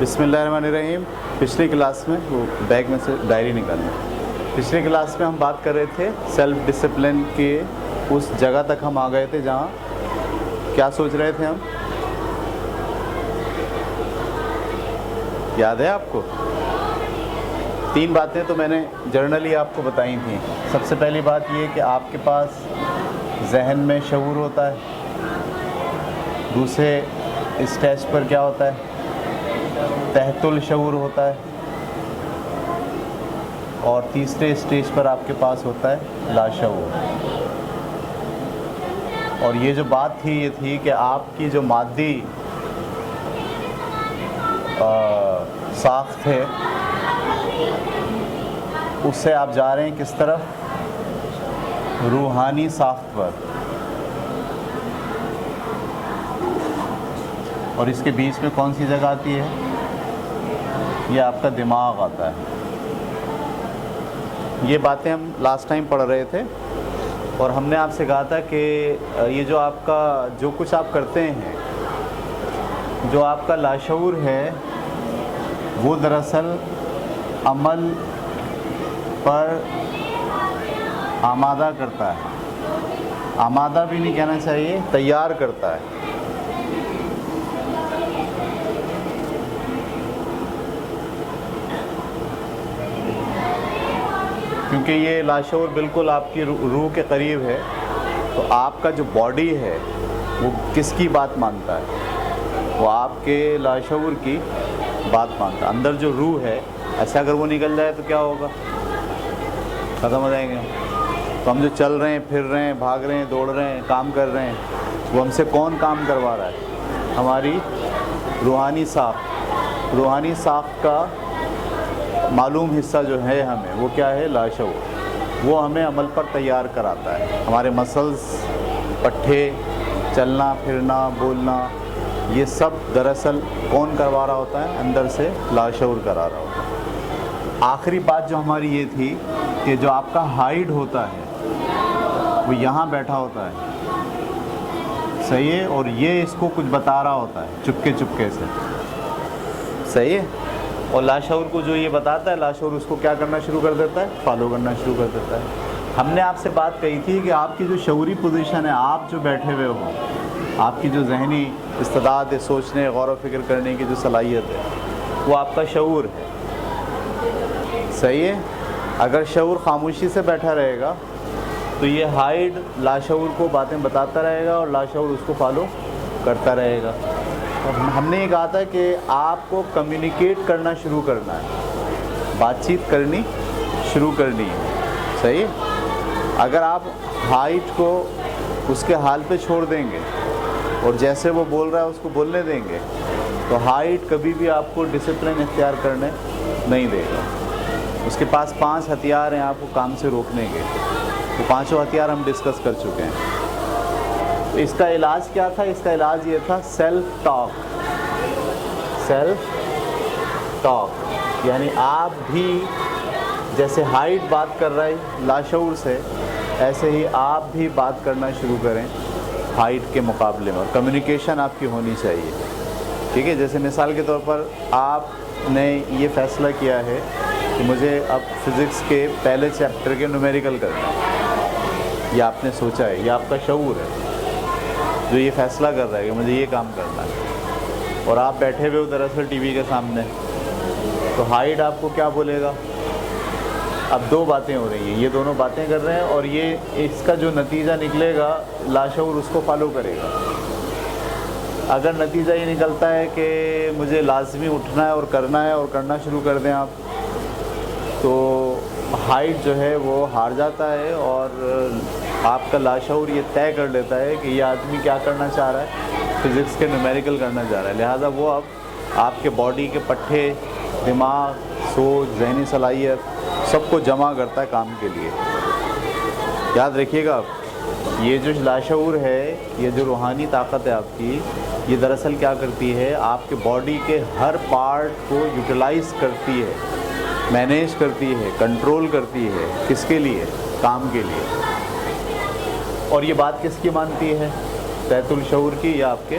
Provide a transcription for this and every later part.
بسم اللہ الرحمن الرحیم۔ پچھلی کلاس میں وہ بیگ میں سے ڈائری نکالنا، پچھلی کلاس میں ہم بات کر رہے تھے سیلف ڈسپلن کے اس جگہ تک ہم آ گئے تھے جہاں کیا سوچ رہے تھے ہم، یاد ہے آپ کو؟ 3 باتیں تو میں نے جرنلی آپ کو بتائی تھیں۔ سب سے پہلی بات یہ کہ آپ کے پاس ذہن میں شعور ہوتا ہے، دوسرے اسٹیج پر کیا ہوتا ہے؟ تحت الشعور ہوتا ہے، اور تیسرے اسٹیج پر آپ کے پاس ہوتا ہے لاشعور۔ اور یہ جو بات تھی یہ تھی کہ آپ کی جو مادی ساخت ہے اس سے آپ جا رہے ہیں کس طرف؟ روحانی ساخت پر، اور اس کے بیچ میں کون سی جگہ آتی ہے؟ یہ آپ کا دماغ آتا ہے۔ یہ باتیں ہم لاسٹ ٹائم پڑھ رہے تھے، اور ہم نے آپ سے کہا تھا کہ یہ جو آپ کا جو کچھ آپ کرتے ہیں، جو آپ کا لاشعور ہے وہ دراصل عمل پر آمادہ کرتا ہے، آمادہ بھی نہیں کہنا چاہیے، تیار کرتا ہے۔ کیونکہ یہ لاشعور بالکل آپ کی روح کے قریب ہے، تو آپ کا جو باڈی ہے وہ کس کی بات مانتا ہے؟ وہ آپ کے لاشعور کی بات مانتا ہے۔ اندر جو روح ہے، ایسا اگر وہ نکل جائے تو کیا ہوگا؟ ختم ہو جائیں گے۔ تو ہم جو چل رہے ہیں، پھر رہے ہیں، بھاگ رہے ہیں، دوڑ رہے ہیں، کام کر رہے ہیں، وہ ہم سے کون کام کروا رہا ہے؟ ہماری روحانی ساخت۔ روحانی ساخت کا معلوم حصہ جو ہے ہمیں، وہ کیا ہے؟ لاشعور۔ وہ ہمیں عمل پر تیار کراتا ہے۔ ہمارے مسلز، پٹھے، چلنا پھرنا، بولنا، یہ سب دراصل کون کروا رہا ہوتا ہے؟ اندر سے لاشعور کرا رہا ہوتا ہے۔ آخری بات جو ہماری یہ تھی کہ جو آپ کا ہائیڈ ہوتا ہے وہ یہاں بیٹھا ہوتا ہے، صحیح ہے، اور یہ اس کو کچھ بتا رہا ہوتا ہے چپکے چپکے سے، صحیح ہے، اور لاشعور کو جو یہ بتاتا ہے، لاشعور اس کو کیا کرنا شروع کر دیتا ہے؟ فالو کرنا شروع کر دیتا ہے۔ ہم نے آپ سے بات کہی تھی کہ آپ کی جو شعوری پوزیشن ہے، آپ جو بیٹھے ہوئے ہو، آپ کی جو ذہنی استعداد ہے، سوچنے، غور و فکر کرنے کی جو صلاحیت ہے، وہ آپ کا شعور ہے، صحیح ہے۔ اگر شعور خاموشی سے بیٹھا رہے گا تو یہ ہائیڈ لاشعور کو باتیں بتاتا رہے گا، اور لاشعور اس کو فالو کرتا رہے گا۔ ہم نے یہ کہا تھا کہ آپ کو کمیونیکیٹ کرنا شروع کرنا ہے، بات چیت کرنی شروع کرنی ہے، صحیح ہے۔ اگر آپ ہائٹ کو اس کے حال پہ چھوڑ دیں گے اور جیسے وہ بول رہا ہے اس کو بولنے دیں گے، تو ہائٹ کبھی بھی آپ کو ڈسپلن اختیار کرنے نہیں دے گا۔ اس کے پاس 5 ہتھیار ہیں آپ کو کام سے روکنے کے، وہ 5 ہتھیار ہم ڈسکس کر چکے ہیں۔ تو اس کا علاج کیا تھا؟ اس کا علاج یہ تھا سیلف ٹاک۔ سیلف ٹاک یعنی آپ بھی جیسے ہائٹ بات کر رہا ہے لاشعور سے، ایسے ہی آپ بھی بات کرنا شروع کریں ہائٹ کے مقابلے میں، اور کمیونیکیشن آپ کی ہونی چاہیے، ٹھیک ہے۔ جیسے مثال کے طور پر آپ نے یہ فیصلہ کیا ہے کہ مجھے اب فزکس کے پہلے چیپٹر کے نومیریکل کرنا ہے، یہ آپ نے سوچا ہے، یہ آپ کا شعور ہے جو یہ فیصلہ کر رہا ہے کہ مجھے یہ کام کرنا ہے، اور آپ بیٹھے ہوئے ہو دراصل ٹی وی کے سامنے، تو ہائٹ آپ کو کیا بولے گا؟ اب 2 باتیں ہو رہی ہیں، یہ دونوں باتیں کر رہے ہیں، اور یہ اس کا جو نتیجہ نکلے گا لاشعور اس کو فالو کرے گا۔ اگر نتیجہ یہ نکلتا ہے کہ مجھے لازمی اٹھنا ہے اور کرنا ہے، اور کرنا شروع کر دیں آپ، تو ہائٹ جو ہے وہ ہار جاتا ہے، اور آپ کا لاشعور یہ طے کر لیتا ہے کہ یہ آدمی کیا کرنا چاہ رہا ہے؟ فزکس کے نومیریکل کرنا چاہ رہا ہے، لہٰذا وہ اب آپ کے باڈی کے پٹھے، دماغ، سوچ، ذہنی صلاحیت سب کو جمع کرتا ہے کام کے لیے۔ یاد رکھیے گا آپ، یہ جو لاشعور ہے، یہ جو روحانی طاقت ہے آپ کی، یہ دراصل کیا کرتی ہے؟ آپ کے باڈی کے ہر پارٹ کو یوٹیلائز کرتی ہے، مینیج کرتی ہے، کنٹرول کرتی ہے، کس کے لیے؟ کام کے لیے۔ اور یہ بات کس کی مانتی ہے؟ تحت الشعور کی یا آپ کے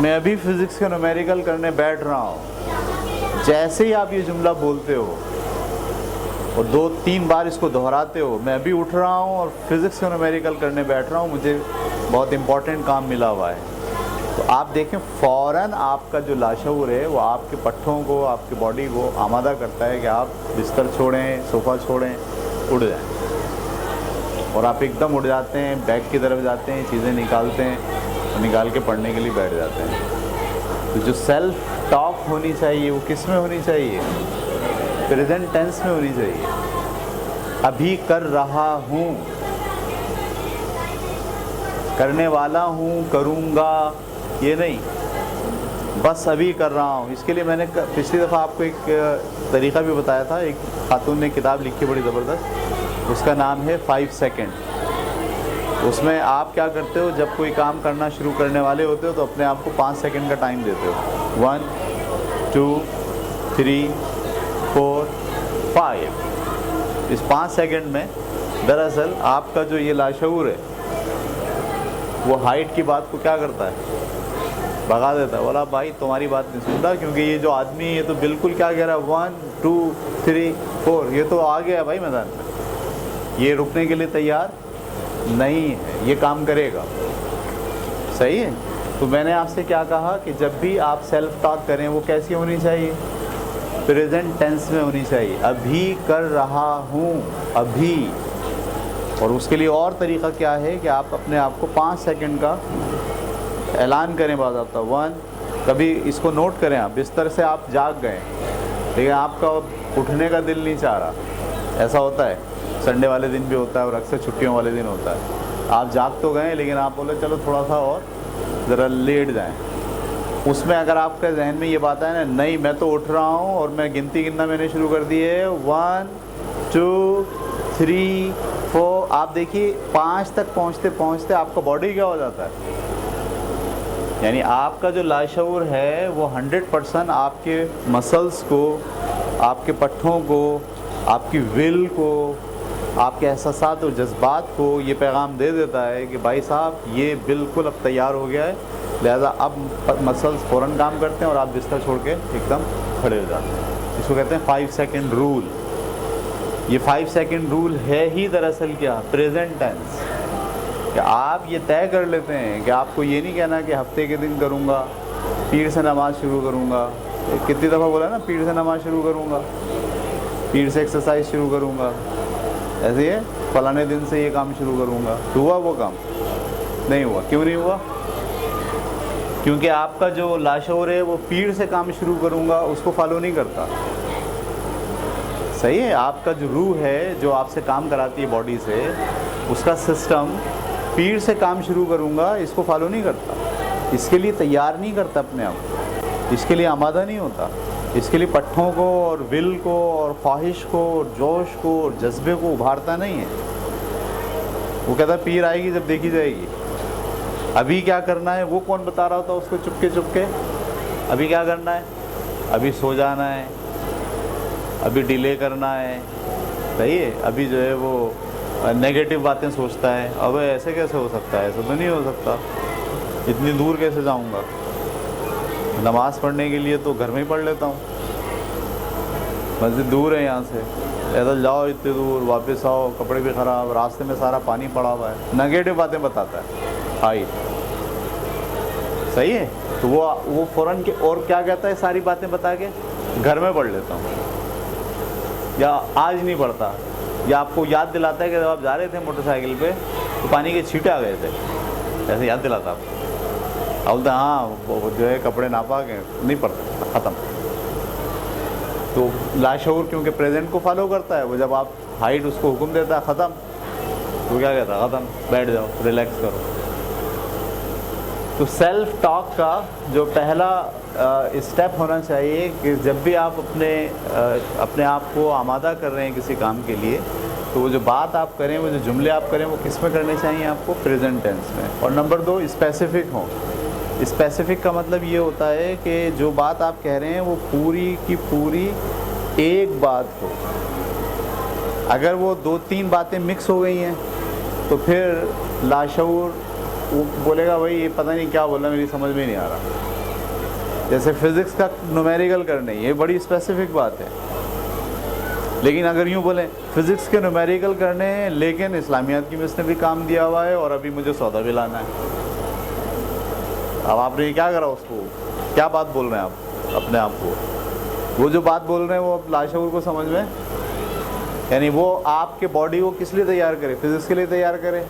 میں ابھی فزکس کے نومیریکل کرنے بیٹھ رہا ہوں، جیسے ہی آپ یہ جملہ بولتے ہو اور 2-3 بار اس کو دہراتے ہو، میں ابھی اٹھ رہا ہوں اور فزکس کے نومیریکل کرنے بیٹھ رہا ہوں، مجھے بہت امپورٹنٹ کام ملا ہوا ہے، تو آپ دیکھیں فوراً آپ کا جو لاشعور ہے وہ آپ کے پٹھوں کو، آپ کی باڈی کو آمادہ کرتا ہے کہ آپ بستر چھوڑیں، صوفہ چھوڑیں، اڑ جائیں، اور آپ ایک دم اڑ جاتے ہیں، بیگ کی طرف جاتے ہیں، چیزیں نکالتے ہیں اور نکال کے پڑھنے کے لیے بیٹھ جاتے ہیں۔ تو جو سیلف ٹاک ہونی چاہیے وہ کس میں ہونی چاہیے؟ پریزنٹ ٹینس میں ہونی چاہیے۔ ابھی کر رہا ہوں، کرنے والا ہوں، کروں گا، یہ نہیں، بس ابھی کر رہا ہوں۔ اس کے لیے میں نے پچھلی دفعہ آپ کو ایک طریقہ بھی بتایا تھا، ایک خاتون نے کتاب لکھی بڑی زبردست، اس کا نام ہے 5 سیکنڈ۔ اس میں آپ کیا کرتے ہو، جب کوئی کام کرنا شروع کرنے والے ہوتے ہو تو اپنے آپ کو 5 سیکنڈ کا ٹائم دیتے ہو، 1 2 3 4 5۔ اس 5 سیکنڈ میں دراصل آپ کا جو یہ لاشعور ہے وہ ہائٹ کی بات کو کیا کرتا ہے؟ بھگا دیتا ہے، بولا بھائی تمہاری بات نہیں سنتا، کیونکہ یہ جو آدمی یہ تو بالکل کیا کہہ رہا ہے، 1 2 3 4، یہ تو آ گیا بھائی میدان میں، یہ رکنے کے لیے تیار نہیں ہے، یہ کام کرے گا، صحیح ہے۔ تو میں نے آپ سے کیا کہا کہ جب بھی آپ سیلف ٹاک کریں وہ کیسی ہونی چاہیے؟ پریزنٹ ٹینس میں ہونی چاہیے، ابھی کر رہا ہوں، ابھی۔ اور اس کے لیے اور طریقہ کیا ہے کہ آپ اپنے آپ کو 5 سیکنڈ کا اعلان کریں، باضابطہ 1۔ کبھی اس کو نوٹ کریں، آپ بستر سے آپ جاگ گئے لیکن آپ کا اٹھنے کا دل نہیں چاہ رہا، ایسا ہوتا ہے، سنڈے والے دن بھی ہوتا ہے اور اکثر چھٹیوں والے دن ہوتا ہے، آپ جاگ تو گئے لیکن آپ بولے چلو تھوڑا سا اور ذرا لیٹ جائیں۔ اس میں اگر آپ کے ذہن میں یہ بات ہے نا، نہیں میں تو اٹھ رہا ہوں اور میں گنتی گننا میں نے شروع کر دی ہے، 1 2 3 4، آپ دیکھیے 5 تک پہنچتے پہنچتے آپ کا باڈی کیا ہو جاتا ہے، یعنی آپ کا جو لاشعور ہے وہ 100% آپ کے مسلس کو، آپ کے پٹھوں کو، آپ کی ول کو، آپ کے احساسات اور جذبات کو یہ پیغام دے دیتا ہے کہ بھائی صاحب یہ بالکل اب تیار ہو گیا ہے، لہذا اب مسلس فوراً کام کرتے ہیں اور آپ بستر چھوڑ کے ایک دم کھڑے ہو جاتے ہیں۔ اس کو کہتے ہیں 5 سیکنڈ رول۔ یہ 5 سیکنڈ رول ہے ہی دراصل کیا؟ پریزنٹ ٹینس، کہ آپ یہ طے کر لیتے ہیں کہ آپ کو یہ نہیں کہنا کہ ہفتے کے دن کروں گا، پیر سے نماز شروع کروں گا، کتنی دفعہ بولا نا، پیر سے نماز شروع کروں گا، پیر سے ایکسرسائز شروع کروں گا، ایسے ہے فلانے دن سے یہ کام شروع کروں گا، ہوا وہ کام؟ نہیں ہوا۔ کیوں نہیں ہوا؟ کیونکہ آپ کا جو لاشعور ہے وہ پیر سے کام شروع کروں گا اس کو فالو نہیں کرتا، صحیح ہے۔ آپ کا جو روح ہے جو آپ سے کام کراتی ہے باڈی سے، اس کا سسٹم پیر سے کام شروع کروں گا اس کو فالو نہیں کرتا، اس کے لیے تیار نہیں کرتا اپنے آپ کو، اس کے لیے آمادہ نہیں ہوتا، اس کے لیے پٹھوں کو اور ول کو اور خواہش کو اور جوش کو اور جذبے کو ابھارتا نہیں ہے۔ وہ کہتا ہے پیر آئے گی جب دیکھی جائے گی، ابھی کیا کرنا ہے وہ کون بتا رہا ہوتا اس کو چپ کے، ابھی کیا کرنا ہے، ابھی سو جانا ہے، ابھی ڈیلے کرنا ہے، صحیح ہے۔ ابھی جو ہے وہ نیگیٹو باتیں سوچتا ہے، اب ایسے کیسے ہو سکتا ہے، ایسا تو نہیں ہو سکتا، اتنی دور کیسے جاؤں گا، نماز پڑھنے کے لیے تو گھر میں ہی پڑھ لیتا ہوں، مسجد دور ہے یہاں سے، پیدل جاؤ اتنی دور، واپس آؤ، کپڑے بھی خراب، راستے میں سارا پانی پڑا ہوا ہے، نیگیٹو باتیں بتاتا ہے، ہائی، صحیح ہے۔ تو وہ فوراً کے اور کیا کہتا ہے، ساری باتیں بتا کے گھر میں پڑھ لیتا ہوں، یا آج نہیں پڑھتا، یا آپ کو یاد دلاتا ہے کہ جب آپ جا رہے تھے موٹر سائیکل پہ تو پانی کے چھینٹے آ گئے تھے، ایسے یاد دلاتا آپ کو، بولتے ہاں وہ جو ہے کپڑے ناپاک ہیں، نہیں پڑھتا، ختم۔ تو لاشعور کیونکہ پریزنٹ کو فالو کرتا ہے، وہ جب آپ ہائٹ اس کو حکم دیتا ہے ختم، تو کیا کہتا ہے، ختم، بیٹھ جاؤ، ریلیکس کرو۔ تو سیلف ٹاک کا جو پہلا اسٹیپ ہونا چاہیے کہ جب بھی آپ اپنے آپ کو آمادہ کر رہے ہیں کسی کام کے لیے، تو وہ جو بات آپ کریں، وہ جو جملے آپ کریں، وہ کس میں کرنے چاہیے آپ کو؟ پریزنٹ ٹینس میں۔ اور نمبر 2، اسپیسیفک ہوں۔ اسپیسیفک کا مطلب یہ ہوتا ہے کہ جو بات آپ کہہ رہے ہیں وہ پوری کی پوری ایک بات ہو۔ اگر وہ 2-3 باتیں مکس ہو گئی ہیں تو پھر لاشعور وہ بولے گا بھائی یہ پتہ نہیں کیا بول رہا ہے، میری سمجھ میں نہیں آ رہا. جیسے فزکس کا نومیریکل کرنے، یہ بڑی اسپیسیفک بات ہے. لیکن اگر یوں بولیں فزکس کے نومیریکل کرنے ہیں لیکن اسلامیات کی مس نے بھی کام دیا ہوا ہے اور ابھی مجھے سودا بھی لانا ہے. اب آپ نے کیا کرا، اس کو کیا بات بول رہے ہیں آپ اپنے آپ کو؟ وہ جو بات بول رہے ہیں وہ لاشعور کو سمجھ میں، یعنی وہ آپ کے باڈی کو کس لیے تیار کرے؟ فزکس کے لیے تیار کرے،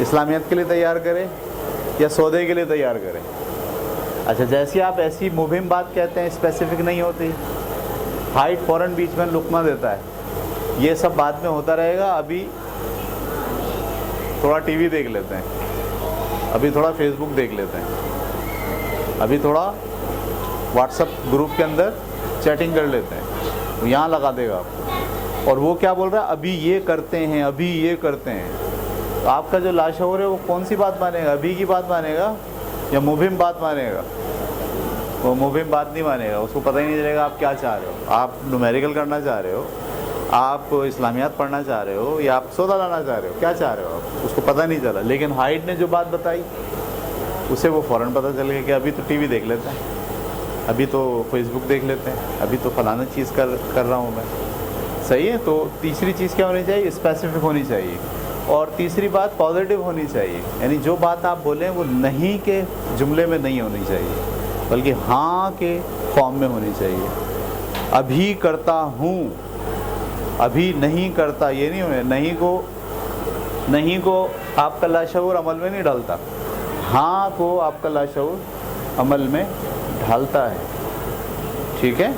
اسلامیات کے لیے تیار کرے، یا سودے کے لیے تیار کرے؟ اچھا جیسی آپ ایسی مبہم بات کہتے ہیں اسپیسیفک نہیں ہوتی، ہائٹ فوراً بیچ میں لقمہ دیتا ہے. یہ سب بعد میں ہوتا رہے گا. ابھی تھوڑا ٹی وی دیکھ لیتے ہیں، ابھی تھوڑا فیس بک دیکھ لیتے ہیں، ابھی تھوڑا واٹس ایپ گروپ کے اندر چیٹنگ کر لیتے ہیں. یہاں لگا دے گا آپ کو. اور وہ کیا بول رہا ہے؟ ابھی یہ کرتے ہیں، ابھی یہ کرتے ہیں. تو آپ کا جو لاشعور ہے وہ کون سی بات مانے گا؟ ابھی کی بات مانے گا یا مبہم بات مانے گا؟ وہ مبہم بات نہیں مانے گا. اس کو پتہ ہی نہیں چلے گا آپ کیا چاہ رہے ہو. آپ نومیریکل کرنا چاہ رہے ہو، آپ اسلامیات پڑھنا چاہ رہے ہو، یا آپ سودا لانا چاہ رہے ہو، کیا چاہ رہے ہو آپ؟ اس کو پتہ نہیں چلا. لیکن ہائٹ نے جو بات بتائی اسے وہ فوراً پتہ چل گیا کہ ابھی تو ٹی وی دیکھ لیتے ہیں، ابھی تو فیس بک دیکھ لیتے ہیں، ابھی تو فلانا چیز کر رہا ہوں میں. صحیح ہے. تو تیسری چیز کیا ہونی چاہیے؟ اسپیسیفک ہونی چاہیے. اور تیسری بات پازیٹیو ہونی چاہیے، یعنی جو بات آپ بولیں وہ نہیں کے جملے میں نہیں ہونی چاہیے بلکہ ہاں کے فارم میں ہونی چاہیے. ابھی کرتا ہوں، ابھی نہیں کرتا، یہ نہیں ہوئے. نہیں کو آپ کا لاشعور عمل میں نہیں ڈالتا، ہاں کو آپ کا لاشعور عمل میں ڈھالتا ہے. ٹھیک ہے.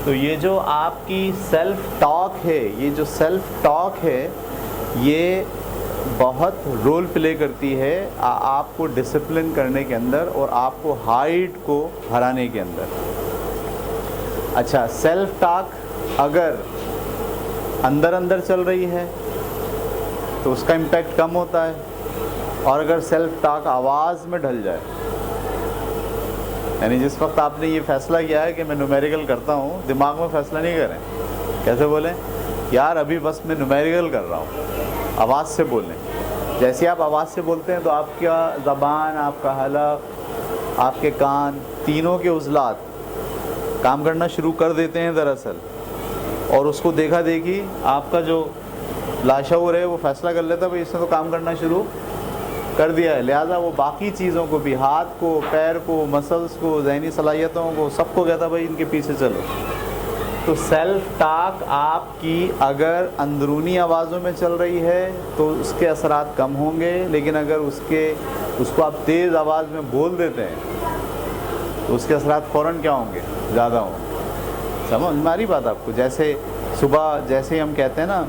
تو یہ جو آپ کی سیلف ٹاک ہے، یہ جو سیلف ٹاک ہے یہ بہت رول پلے کرتی ہے آپ کو ڈسپلن کرنے کے اندر اور آپ کو ہائٹ کو ہرانے کے اندر. اچھا سیلف ٹاک اگر اندر چل رہی ہے تو اس کا امپیکٹ کم ہوتا ہے، اور اگر سیلف ٹاک آواز میں ڈھل جائے، یعنی جس وقت آپ نے یہ فیصلہ کیا ہے کہ میں نومیریکل کرتا ہوں، دماغ میں فیصلہ نہیں کریں. کیسے بولیں؟ یار ابھی بس میں نومیریکل کر رہا ہوں. آواز سے بولیں. جیسے آپ آواز سے بولتے ہیں تو آپ کا زبان، آپ کا حلق، آپ کے کان، تینوں کے عضلات کام کرنا شروع کر دیتے ہیں دراصل. اور اس کو دیکھا دیکھی آپ کا جو لاشعور ہے وہ فیصلہ کر لیتا ہے بھائی اس نے تو کام کرنا شروع کر دیا ہے. لہٰذا وہ باقی چیزوں کو بھی، ہاتھ کو، پیر کو، مسلس کو، ذہنی صلاحیتوں کو، سب کو کہتا ہے بھائی ان کے پیچھے چلو. تو سیلف ٹاک آپ کی اگر اندرونی آوازوں میں چل رہی ہے تو اس کے اثرات کم ہوں گے، لیکن اگر اس کو آپ تیز آواز میں بول دیتے ہیں تو اس کے اثرات فوراً کیا ہوں گے؟ زیادہ ہوں گے. سمجھ ہماری بات آپ کو؟ جیسے صبح جیسے ہی ہم کہتے ہیں نا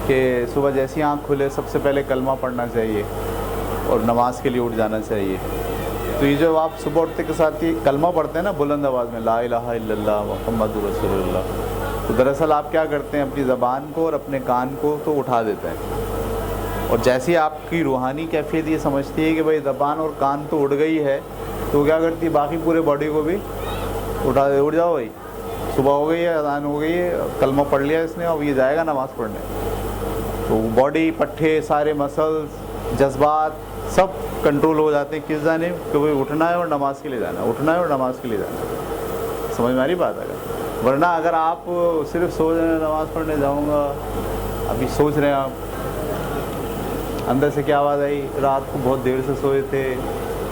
کہ صبح جیسی آنکھ کھلے سب سے پہلے کلمہ پڑھنا چاہیے اور نماز کے لیے اٹھ جانا چاہیے. تو یہ جو آپ صبح اٹھتے کے ساتھ ہی کلمہ پڑھتے ہیں نا بلند آواز میں، لا الہ الا اللہ محمد رسول اللہ، تو دراصل آپ کیا کرتے ہیں؟ اپنی زبان کو اور اپنے کان کو تو اٹھا دیتے ہیں. اور جیسی آپ کی روحانی کیفیت یہ سمجھتی ہے کہ بھائی زبان اور کان تو اٹھ گئی ہے، تو کیا کرتی ہے؟ باقی پورے باڈی کو بھی اٹھا دے. اٹھ جاؤ بھائی، صبح ہو گئی ہے، اذان ہو گئی ہے، کلمہ پڑھ لیا اس نے، اب یہ جائے گا نماز پڑھنے. تو باڈی، پٹھے، سارے مسلس، جذبات سب کنٹرول ہو جاتے ہیں کس جانب؟ کہ بھائی اٹھنا ہے اور نماز کے لیے جانا ہے، اٹھنا ہے اور نماز کے لیے جانا ہے. سمجھ میں آ رہی بات؟ ورنہ اگر آپ صرف سوچ رہے ہیں نماز پڑھنے جاؤں گا، ابھی سوچ رہے ہیں آپ، اندر سے کیا آواز آئی؟ رات کو بہت دیر سے سوئے تھے،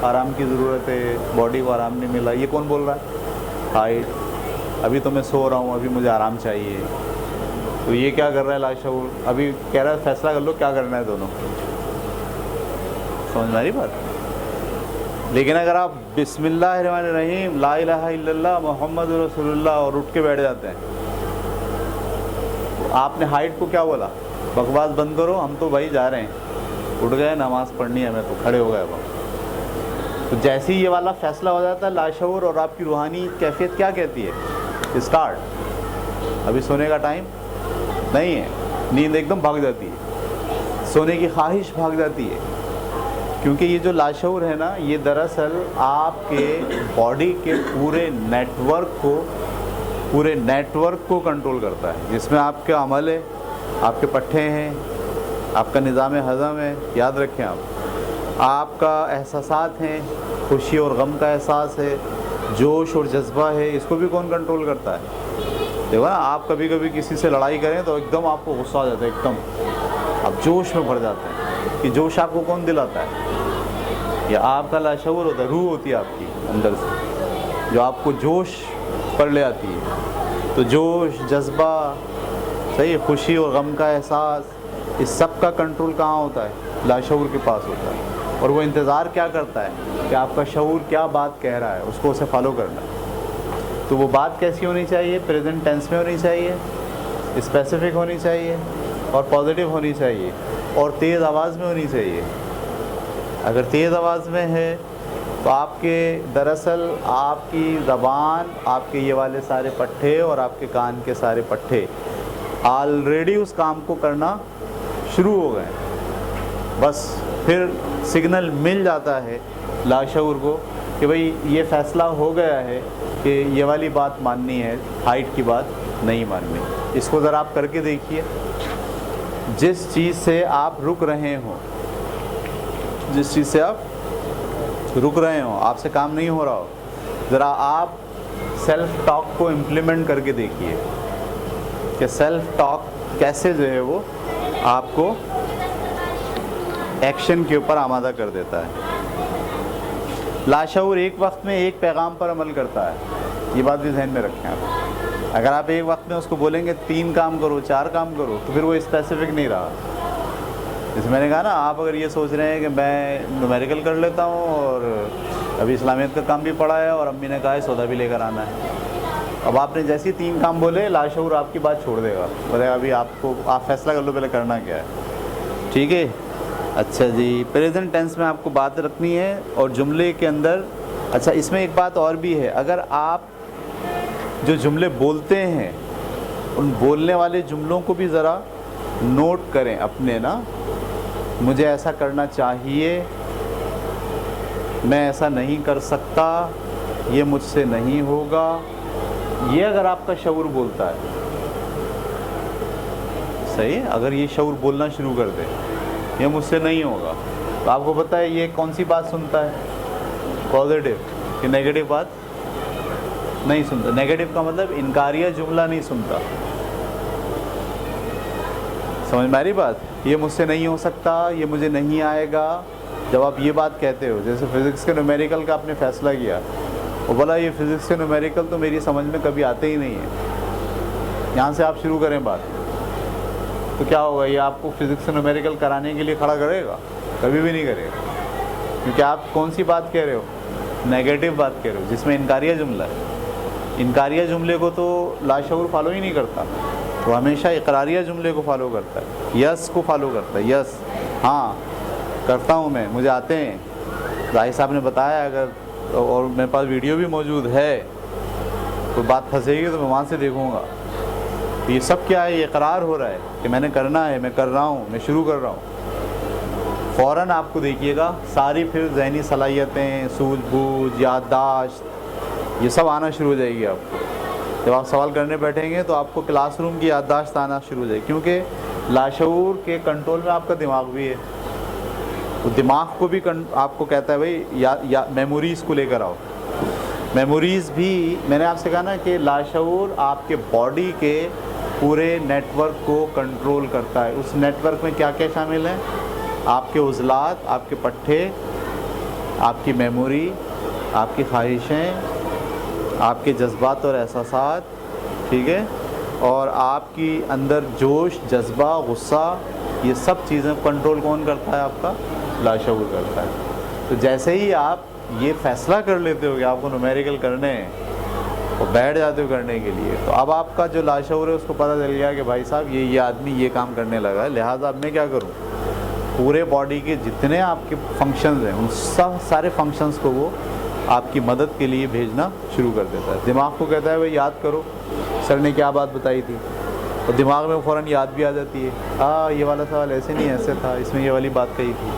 آرام کی ضرورت ہے، باڈی کو آرام نہیں ملا. یہ کون بول رہا ہے؟ ہائٹ. ابھی تو میں سو رہا ہوں، ابھی مجھے آرام چاہیے. تو یہ کیا کر رہا ہے لاشعور؟ ابھی کہہ رہا ہے فیصلہ کر لو کیا کرنا ہے دونوں. سمجھ میں آ رہی بات؟ لیکن اگر آپ بسم اللہ الرحمن الرحیم، لا الہ الا اللہ محمد رسول اللہ اور اٹھ کے بیٹھ جاتے ہیں، آپ نے ہائٹ کو کیا بولا؟ بکواس بند کرو، ہم تو بھائی جا رہے ہیں، اٹھ گئے، نماز پڑھنی ہے ہمیں، تو کھڑے ہو گئے. تو جیسے ہی یہ والا فیصلہ ہو جاتا ہے لاشعور اور آپ کی روحانی کیفیت کیا کہتی ہے؟ اسٹارٹ. ابھی سونے کا ٹائم نہیں ہے. نیند ایک دم بھاگ جاتی ہے، سونے کی خواہش بھاگ جاتی ہے. کیونکہ یہ جو لاشعور ہے نا، یہ دراصل آپ کے باڈی کے پورے نیٹ ورک کو کنٹرول کرتا ہے، جس میں آپ کا عمل ہے، آپ کے پٹھے ہیں، آپ کا نظام ہضم ہے. یاد رکھیں آپ. آپ کا احساسات ہیں، خوشی اور غم کا احساس ہے، جوش اور جذبہ ہے، اس کو بھی کون کنٹرول کرتا ہے؟ دیکھو نا، آپ کبھی کبھی کسی سے لڑائی کریں تو ایک دم آپ کو غصہ آ جاتا ہے، ایک دم آپ جوش میں بھر جاتے ہیں. کہ جوش آپ کو کون دلاتا ہے؟ یہ آپ کا لاشعور ہوتا ہے، روح ہوتی ہے آپ کی اندر سے جو آپ کو جوش پر لے آتی ہے. تو جوش، جذبہ، صحیح، خوشی اور غم کا احساس، اس سب کا کنٹرول کہاں ہوتا ہے؟ لاشعور کے پاس ہوتا ہے. اور وہ انتظار کیا کرتا ہے کہ آپ کا شعور کیا بات کہہ رہا ہے، اس کو اسے فالو کرنا ہے. تو وہ بات کیسی ہونی چاہیے؟ پریزنٹ ٹینس میں ہونی چاہیے، اسپیسیفک ہونی چاہیے، اور پازیٹیو ہونی چاہیے، اور تیز آواز میں ہونی چاہیے. اگر تیز آواز میں ہے تو آپ کے دراصل آپ کی زبان، آپ کے یہ والے سارے پٹھے اور آپ کے کان کے سارے پٹھے آلریڈی اس کام کو کرنا شروع ہو گئے. بس پھر سگنل مل جاتا ہے لاشعور کو کہ بھئی یہ فیصلہ ہو گیا ہے کہ یہ والی بات ماننی ہے، ہائٹ کی بات نہیں ماننی. اس کو ذرا آپ کر کے دیکھیے. جس چیز سے آپ رک رہے ہوں، جس چیز سے آپ رک رہے ہوں، آپ سے کام نہیں ہو رہا ہو، ذرا آپ سیلف ٹاک کو امپلیمنٹ کر کے دیکھیے کہ سیلف ٹاک کیسے جو ہے وہ آپ کو ایکشن کے اوپر آمادہ کر دیتا ہے. لاشعور ایک وقت میں ایک پیغام پر عمل کرتا ہے، یہ بات بھی ذہن میں رکھیں آپ. اگر آپ ایک وقت میں اس کو بولیں گے 3 کام کرو، 4 کام کرو، تو پھر وہ اسپیسیفک نہیں رہا. جیسے میں نے کہا نا، آپ اگر یہ سوچ رہے ہیں کہ میں نومیریکل کر لیتا ہوں اور ابھی اسلامیت کا کام بھی پڑھا ہے اور امی نے کہا ہے سودا بھی لے کر آنا ہے، اب آپ نے جیسے 3 کام بولے، لاشعور آپ کی بات چھوڑ دے گا، بولے گا ابھی آپ فیصلہ کر لو پہلے کرنا کیا ہے. ٹھیک ہے؟ اچھا جی، پریزنٹ ٹینس میں آپ کو بات رکھنی ہے اور جملے کے اندر. اچھا، اس میں ایک بات اور بھی ہے، اگر آپ جو جملے بولتے ہیں ان بولنے والے جملوں کو بھی ذرا نوٹ کریں اپنے نا. مجھے ایسا کرنا چاہیے، میں ایسا نہیں کر سکتا، یہ مجھ سے نہیں ہوگا. یہ اگر آپ کا شعور بولتا ہے، صحیح، اگر یہ شعور بولنا شروع کر دے یہ مجھ سے نہیں ہوگا، تو آپ کو پتہ ہے یہ کون سی بات سنتا ہے؟ پازیٹیو کہ نیگیٹو بات نہیں سنتا. نیگیٹو کا مطلب انکاریہ جملہ نہیں سنتا. سمجھ میں آ رہی بات؟ یہ مجھ سے نہیں ہو سکتا، یہ مجھے نہیں آئے گا. جب آپ یہ بات کہتے ہو، جیسے فزکس کے نومیریکل کا آپ نے فیصلہ کیا، وہ بولا یہ فزکس کے نومیریکل تو میری سمجھ میں کبھی آتے ہی نہیں ہیں، یہاں سے آپ شروع کریں بات، تو کیا ہوگا؟ یہ آپ کو فزکس سے نومیریکل کرانے کے لیے کھڑا کرے گا؟ کبھی بھی نہیں کرے گا. کیونکہ آپ کون سی بات کہہ رہے ہو؟ نیگیٹو بات کہہ رہے ہو جس میں انکاریہ جملہ ہے. انکاریہ جملے کو تو لاشعور فالو ہی نہیں کرتا، وہ ہمیشہ اقراریہ جملے کو فالو کرتا ہے، یس کو فالو کرتا ہے. یس، ہاں کرتا ہوں میں، مجھے آتے ہیں. ظاہر صاحب نے بتایا، اگر اور میرے پاس ویڈیو بھی موجود ہے، کوئی بات پھنسے گی تو میں وہاں سے دیکھوں گا. یہ سب کیا ہے؟ یہ اقرار ہو رہا ہے کہ میں نے کرنا ہے، میں کر رہا ہوں، میں شروع کر رہا ہوں. فوراً آپ کو دیکھیے گا ساری پھر ذہنی صلاحیتیں، سوجھ بوجھ، یادداشت، یہ سب آنا شروع ہو جائے گی. آپ کو جب آپ سوال کرنے بیٹھیں گے تو آپ کو کلاس روم کی یادداشت آنا شروع ہو جائے گی، کیونکہ لاشعور کے کنٹرول میں آپ کا دماغ بھی ہے. وہ دماغ کو بھی آپ کو کہتا ہے بھائی میموریز کو لے کر آؤ. میموریز بھی میں نے آپ سے کہا نا کہ لاشعور آپ کے باڈی کے پورے نیٹ ورک کو کنٹرول کرتا ہے. اس نیٹ ورک میں کیا کیا شامل ہیں؟ آپ کے عضلات، آپ کے پٹھے، آپ کی میموری، آپ کی خواہشیں، آپ کے جذبات اور احساسات، ٹھیک ہے، اور آپ کی اندر جوش، جذبہ، غصہ، یہ سب چیزیں کنٹرول کون کرتا ہے؟ آپ کا لاشعور کرتا ہے. تو جیسے ہی آپ یہ فیصلہ کر لیتے ہو کہ آپ کو نومیریکل کرنے ہیں اور بیٹھ جاتے ہو کرنے کے لیے، تو اب آپ کا جو لاشعور ہے اس کو پتہ چل گیا کہ بھائی صاحب یہ آدمی یہ کام کرنے لگا ہے، لہٰذا اب میں کیا کروں؟ پورے باڈی کے جتنے آپ کے فنکشنز ہیں ان سارے فنکشنز کو وہ آپ کی مدد کے لیے بھیجنا شروع کر دیتا ہے. دماغ کو کہتا ہے بھائی یاد کرو سر نے کیا بات بتائی تھی، اور دماغ میں فوراً یاد بھی آ جاتی ہے، یہ والا سوال ایسے نہیں ایسے تھا، اس میں یہ والی بات کہی تھی.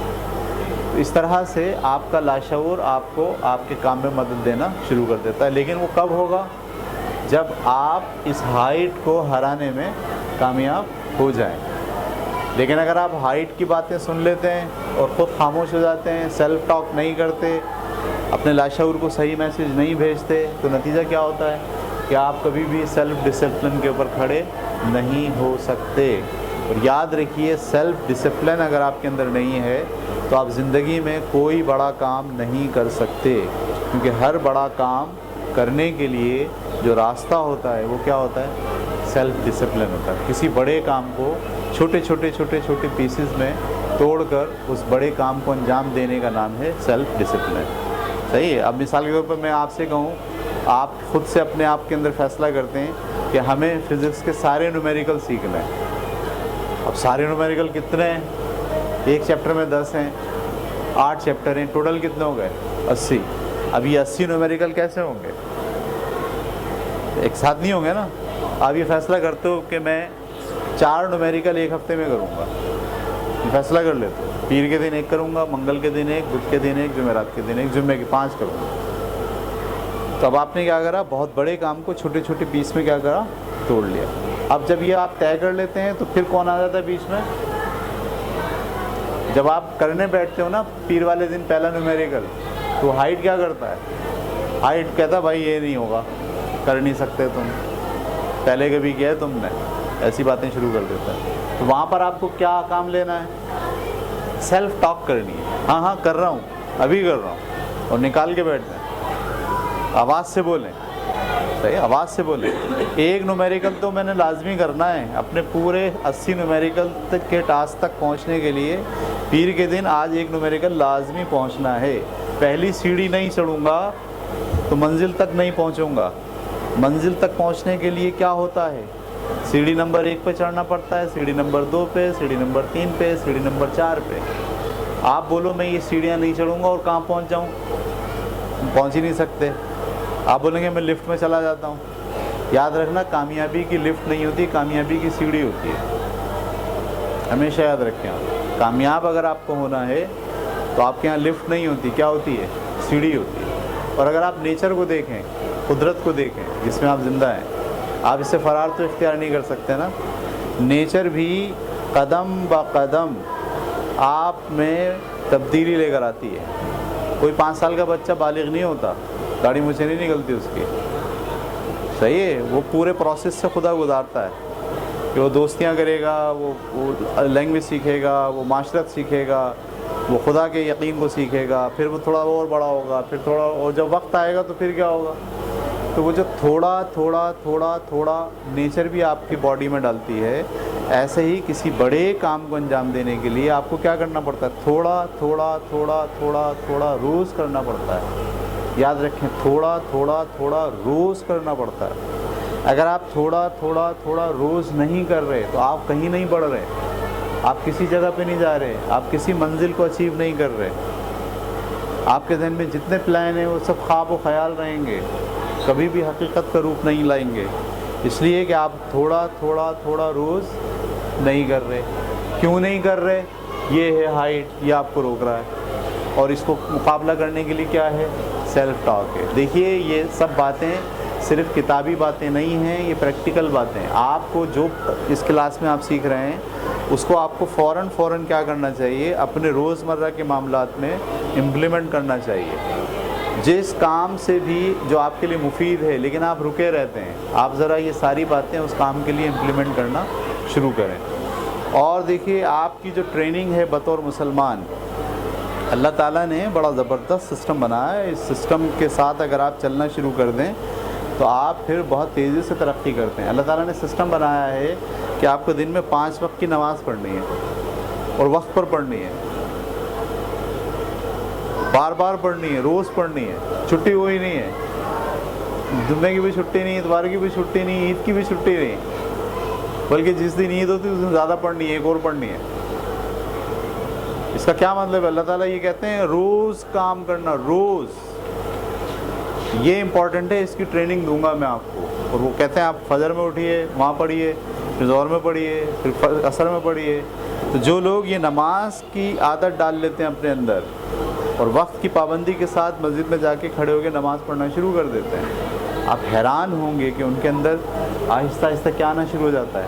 تو اس طرح سے آپ کا لاشعور آپ کو آپ کے کام میں مدد دینا شروع کر دیتا ہے. لیکن وہ کب ہوگا؟ جب آپ اس ہائٹ کو ہرانے میں کامیاب ہو جائیں. لیکن اگر آپ ہائٹ کی باتیں سن لیتے ہیں اور خود خاموش ہو جاتے ہیں، سیلف ٹاک نہیں کرتے، اپنے لاشعور کو صحیح میسیج نہیں بھیجتے، تو نتیجہ کیا ہوتا ہے کہ آپ کبھی بھی سیلف ڈسپلن کے اوپر کھڑے نہیں ہو سکتے۔ اور یاد رکھیے، سیلف ڈسپلن اگر آپ کے اندر نہیں ہے تو آپ زندگی میں کوئی بڑا کام نہیں کر سکتے، کیونکہ ہر بڑا کام کرنے کے لیے جو راستہ ہوتا ہے وہ کیا ہوتا ہے؟ سیلف ڈسپلن ہوتا ہے۔ کسی بڑے کام کو چھوٹے چھوٹے پیسز میں توڑ کر اس بڑے کام کو انجام دینے کا نام ہے سیلف ڈسپلن۔ صحیح ہے؟ اب مثال کے طور پر میں آپ سے کہوں، آپ خود سے اپنے آپ کے اندر فیصلہ کرتے ہیں کہ ہمیں فزکس کے سارے نومیریکل سیکھنا ہے۔ اب سارے نومیریکل کتنے ہیں؟ ایک چیپٹر میں 10 ہیں، 8 چیپٹر ہیں، ٹوٹل کتنے ہو گئے؟ 80۔ اب یہ 80 نومیریکل کیسے ہوں گے؟ ایک ساتھ نہیں ہوں گے نا۔ آپ یہ فیصلہ کرتے ہو کہ میں 4 نومیریکل ایک ہفتے میں کروں گا، فیصلہ کر لیتے ہو، پیر کے دن ایک کروں گا، منگل کے دن ایک، بدھ کے دن ایک، جمعرات کے دن ایک، جمعے کے 5 کروں گا۔ تو اب آپ نے کیا کرا؟ بہت بڑے کام کو چھوٹے پیس میں کیا کرا؟ توڑ لیا۔ اب جب یہ آپ طے کر لیتے ہیں تو پھر کون آ جاتا ہے بیچ میں؟ جب آپ کرنے بیٹھتے ہو نا پیر والے دن پہلا نومیریکل، تو ہائٹ کیا کرتا ہے؟ ہائٹ کہتا ہے بھائی یہ نہیں ہوگا، کر نہیں سکتے تم، پہلے کبھی کیا ہے تم نے، ایسی باتیں شروع کر دیتا ہے۔ تو وہاں پر آپ کو کیا کام لینا ہے؟ سیلف ٹاک کرنی ہے۔ ہاں کر رہا ہوں، ابھی کر رہا ہوں، اور نکال کے بیٹھ جائیں، آواز سے بولیں۔ صحیح، آواز سے بولیں۔ ایک نومیریکل تو میں نے لازمی کرنا ہے، اپنے پورے 80 نومیریکل تک کے ٹاسک تک پہنچنے کے لیے پیر کے دن آج ایک نومیریکل لازمی پہنچنا ہے۔ پہلی سیڑھی نہیں چڑھوں گا تو منزل تک نہیں پہنچوں گا۔ منزل تک پہنچنے کے لیے کیا ہوتا ہے؟ سیڑھی نمبر 1 پہ چڑھنا پڑتا ہے، سیڑھی نمبر 2 پہ، سیڑھی نمبر 3 پہ، سیڑھی نمبر 4 پہ۔ آپ بولو میں یہ سیڑھیاں نہیں چڑھوں گا اور کہاں پہنچ جاؤں؟ پہنچ ہی نہیں سکتے۔ آپ بولیں گے میں لفٹ میں چلا جاتا ہوں۔ یاد رکھنا، کامیابی کی لفٹ نہیں ہوتی، کامیابی کی سیڑھی ہوتی ہے۔ ہمیشہ یاد رکھیں، کامیاب اگر آپ کو ہونا ہے تو آپ کے یہاں لفٹ نہیں ہوتی، کیا ہوتی ہے؟ سیڑھی ہوتی ہے۔ اور اگر آپ نیچر کو دیکھیں، قدرت کو دیکھیں جس میں آپ زندہ ہیں، آپ اس سے فرار تو اختیار نہیں کر سکتے نا۔ نیچر بھی قدم با قدم آپ میں تبدیلی لے کر آتی ہے۔ کوئی 5 سال کا بچہ بالغ نہیں ہوتا، گاڑی مجھ سے نہیں نکلتی اس کی۔ صحیح ہے، وہ پورے پروسیس سے خدا گزارتا ہے کہ وہ دوستیاں کرے گا، وہ لینگویج سیکھے گا، وہ معاشرت سیکھے گا، وہ خدا کے یقین کو سیکھے گا، پھر وہ تھوڑا اور بڑا ہوگا، پھر تھوڑا، اور جب وقت آئے گا تو پھر کیا ہوگا؟ تو وہ جو تھوڑا نیچر بھی آپ کی باڈی میں ڈالتی ہے، ایسے ہی کسی بڑے کام کو انجام دینے کے لیے آپ کو کیا کرنا پڑتا ہے؟ تھوڑا روز کرنا پڑتا ہے۔ یاد رکھیں، تھوڑا روز کرنا پڑتا ہے۔ اگر آپ تھوڑا روز نہیں کر رہے تو آپ کہیں نہیں بڑھ رہے، آپ کسی جگہ پہ نہیں جا رہے، آپ کسی منزل کو اچیو نہیں کر رہے۔ آپ کے ذہن میں جتنے پلان ہیں وہ سب خواب و خیال رہیں گے، کبھی بھی حقیقت کا روپ نہیں لائیں گے، اس لیے کہ آپ تھوڑا روز نہیں کر رہے۔ کیوں نہیں کر رہے؟ یہ ہے ہائٹ، یہ آپ کو روک رہا ہے، اور اس کو مقابلہ کرنے کے لیے کیا ہے؟ سیلف ٹاک ہے۔ دیکھیے، یہ سب باتیں صرف کتابی باتیں نہیں ہیں، یہ پریکٹیکل باتیں ہیں۔ آپ کو جو اس کلاس میں آپ سیکھ رہے ہیں اس کو آپ کو فوراً کیا کرنا چاہیے؟ اپنے روزمرہ کے معاملات میں امپلیمنٹ کرنا چاہیے۔ جس کام سے بھی جو آپ کے لیے مفید ہے لیکن آپ رکے رہتے ہیں، آپ ذرا یہ ساری باتیں اس کام کے لیے امپلیمنٹ کرنا شروع کریں۔ اور دیکھیے، آپ کی جو ٹریننگ ہے بطور مسلمان، اللہ تعالیٰ نے بڑا زبردست سسٹم بنایا ہے۔ اس سسٹم کے ساتھ اگر آپ چلنا شروع کر دیں تو آپ پھر بہت تیزی سے ترقی کرتے ہیں۔ اللہ تعالیٰ نے سسٹم بنایا ہے کہ آپ کو دن میں 5 وقت کی نماز پڑھنی ہے، اور وقت پر پڑھنی ہے، بار پڑھنی ہے، روز پڑھنی ہے، چھٹی ہوئی نہیں ہے، جمعے کی بھی چھٹی نہیں، اتوار کی بھی چھٹی نہیں، عید کی بھی چھٹی نہیں، بلکہ جس دن عید ہوتی ہے اس دن زیادہ پڑھنی ہے، ایک اور پڑھنی ہے۔ اس کا کیا مطلب ہے؟ اللہ تعالیٰ یہ کہتے ہیں روز کام کرنا، روز، یہ امپورٹنٹ ہے، اس کی ٹریننگ دوں گا میں آپ کو۔ اور وہ کہتے ہیں آپ فجر میں اٹھیے، وہاں پڑھیے، پھر ظہر میں پڑھیے، پھر عصر میں پڑھیے۔ تو جو لوگ یہ نماز کی عادت ڈال لیتے ہیں اپنے اندر اور وقت کی پابندی کے ساتھ مسجد میں جا کے کھڑے ہو کے نماز پڑھنا شروع کر دیتے ہیں، آپ حیران ہوں گے کہ ان کے اندر آہستہ آہستہ کیا آنا شروع ہو جاتا ہے؟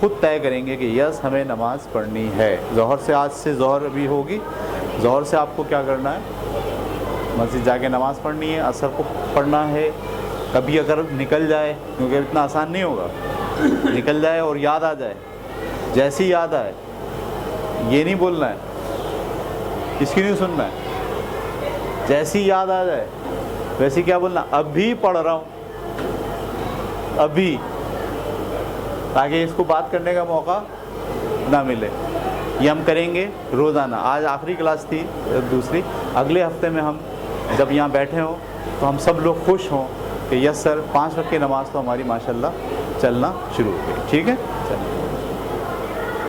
خود طے کریں گے کہ یس ہمیں نماز پڑھنی ہے. ظہر سے آج سے ظہر ابھی ہوگی, ظہر سے آپ کو کیا کرنا ہے؟ مسجد جا کے نماز پڑھنی ہے. عصر کو پڑھنا ہے. کبھی اگر نکل جائے, کیونکہ اتنا آسان نہیں ہوگا, نکل جائے اور یاد آ جائے, جیسی یاد آئے, یہ نہیں بولنا ہے, اس کی نہیں سننا ہے, جیسی یاد آ جائے ویسی کیا بولنا, ابھی پڑھ رہا ہوں, ابھی, تاکہ اس کو بات کرنے کا موقع نہ ملے. یہ ہم کریں گے روزانہ. آج آخری کلاس تھی دوسری, اگلے ہفتے میں ہم جب یہاں بیٹھے ہوں تو ہم سب لوگ خوش ہوں کہ یس سر 5 وقت کی نماز تو ہماری ماشاءاللہ چلنا شروع ہو گئی. ٹھیک ہے, چلیے.